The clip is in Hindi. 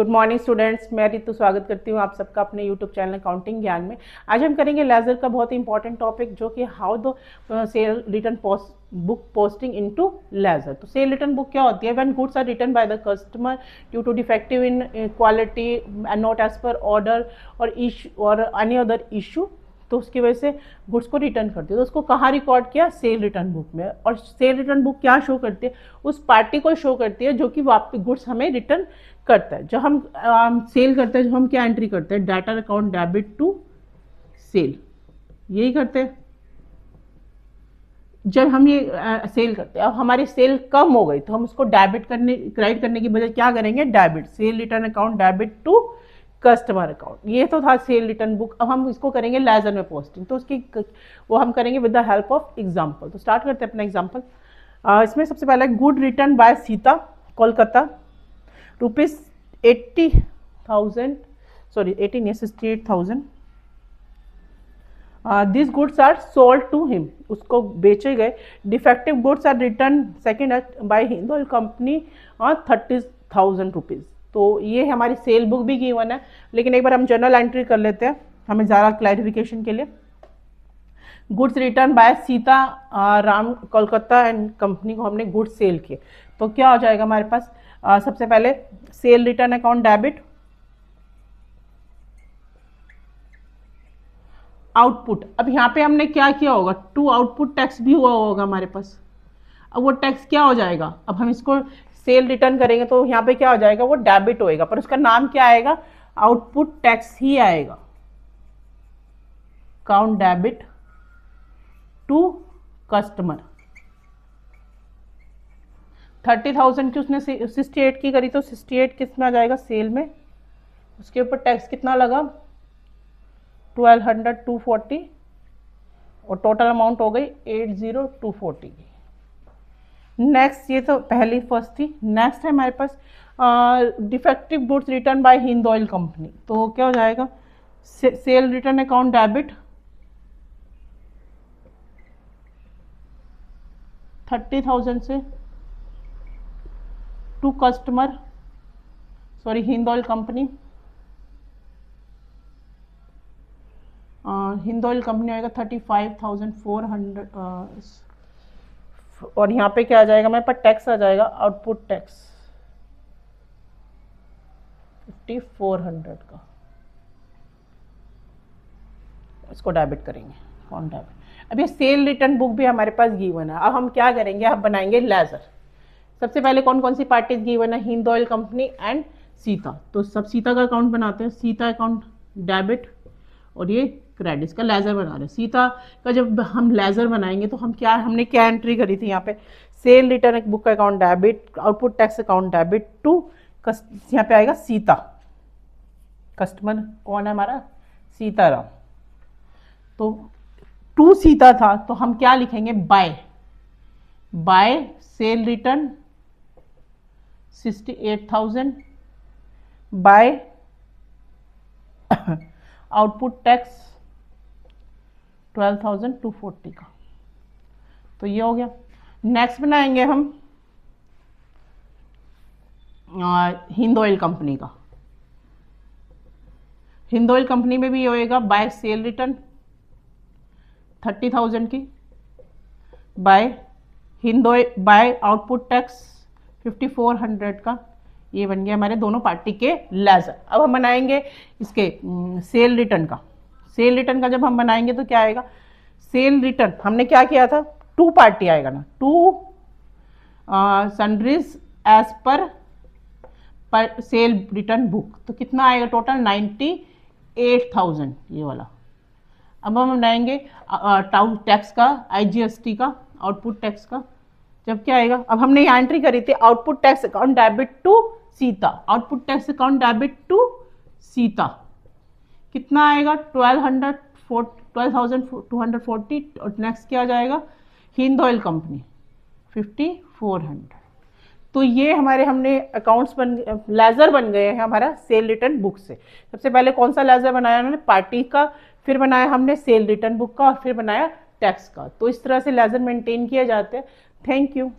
गुड मॉर्निंग स्टूडेंट्स, मैं रितु स्वागत करती हूँ आप सबका अपने यूट्यूब चैनल अकाउंटिंग ज्ञान में। आज हम करेंगे लेजर का बहुत ही इंपॉर्टेंट टॉपिक, जो कि how the sale return book posting into ledger. तो सेल रिटर्न बुक क्या होती है? When goods are return by the customer due to defective in quality and not as per order और इशू और एनी अदर इशू, तो उसकी वजह से गुड्स को रिटर्न करती है। तो उसको कहाँ रिकॉर्ड किया? सेल रिटर्न बुक में। और सेल रिटर्न बुक क्या शो करती है? उस पार्टी को शो करती है जो कि वापस गुड्स हमें रिटर्न करता है। जब हम सेल करते हैं, जब हम क्या एंट्री करते हैं? Data account debit to sale, यही करते हैं। जब हम ये सेल करते हैं, अब हमारी सेल कम हो गई तो हम उसको क्रेडिट करने की बजाय क्या करेंगे? Debit, sale return account debit to customer account. ये तो था सेल रिटर्न बुक। अब हम इसको करेंगे लेजर में पोस्टिंग, तो उसकी वो हम करेंगे with the help of example. तो स्टार्ट करते हैं अपना एग्जांपल। इसमें सबसे पहले good return by Sita Kolkata rupees 68,000 this goods are sold to him, उसको बेचे गए। Defective goods are return second by Hindul company 30,000 rupees. तो ये हमारी सेल बुक भी गिवन है, लेकिन एक बार हम जर्नल एंट्री कर लेते हैं हमें ज़्यादा क्लैरिफिकेशन के लिए। Goods return by Sita Ram Kolkata and company को हमने गुड्स सेल किए। तो क्या हो जाएगा हमारे पास? सबसे पहले cell return account debit, output. अब यहाँ पे हमने क्या किया होगा? टू आउटपुट टैक्स भी हुआ होगा हमारे पास। अब वो टैक्स क्या हो जाएगा? अब हम इसको सेल रिटर्न करेंगे तो यहाँ पे क्या हो जाएगा? वो डेबिट होएगा, पर उसका नाम क्या आएगा? आउटपुट टैक्स ही आएगा। Account debit to customer. 30,000 की उसने 68 की करी, तो 68 किस में आ जाएगा? सेल में। उसके ऊपर टैक्स कितना लगा? 1200 240, और टोटल अमाउंट हो गई 80,240 की। नेक्स्ट, ये तो पहली फर्स्ट थी। नेक्स्ट है हमारे पास defective goods return by Hind oil company. तो क्या हो जाएगा? सेल रिटर्न अकाउंट डेबिट 30,000 से to customer, sorry Hind oil company. Hind oil company आएगा 35,400, और यहाँ पे क्या आ जाएगा हमारे पास? टैक्स आ जाएगा, आउटपुट टैक्स 5,400 का। इसको डेबिट करेंगे, कौन डेबिट। अब ये सेल रिटर्न बुक भी हमारे पास गिवन है। अब हम क्या करेंगे? अब बनाएंगे लेजर। सबसे पहले कौन कौन सी पार्टीज गिवन है? Hind oil company and Sita. तो सब सीता का अकाउंट बनाते हैं। सीता अकाउंट डेबिट, और ये क्रेडिट का लेजर बना रहे हैं। सीता का जब हम लेजर बनाएंगे तो हमने क्या एंट्री करी थी यहाँ पे? Sale return book account debit, output tax account debit to यहाँ पे आएगा सीता। कस्टमर कौन है हमारा? सीताराम। तो टू सीता था, तो हम क्या लिखेंगे? By sale return 68,000 by output tax 12,240 का। तो ये हो गया। नेक्स्ट बनाएंगे हम हिंद ऑयल कंपनी का। हिंद ऑयल कंपनी में भी होएगा बाय सेल रिटर्न 30,000 की, बाय बाय आउटपुट टैक्स 5,400 का। ये बन गया हमारे दोनों पार्टी के लेजर। अब हम बनाएंगे इसके सेल रिटर्न का। सेल रिटर्न का जब हम बनाएंगे तो क्या आएगा? सेल रिटर्न हमने क्या किया था? टू पार्टी आएगा ना, to sundries as per sale return book. तो कितना आएगा टोटल? 98,000 ये वाला। अब हम बनाएंगे टैक्स का, IGST का, आउटपुट टैक्स का। जब क्या आएगा? अब हमने यहाँ एंट्री करी थी output tax account debit to Sita. Output tax account debit to Sita कितना आएगा? 12,240, और नेक्स्ट क्या आ जाएगा? Hind oil company 5,400। तो ये हमने अकाउंट्स लेजर बन गए हैं हमारा सेल रिटर्न बुक से। सबसे पहले कौन सा लेजर बनाया उन्होंने? पार्टी का, फिर बनाया हमने सेल रिटर्न बुक का, और फिर बनाया टैक्स का। तो इस तरह से लेजर मेंटेन किए जाते हैं। Thank you.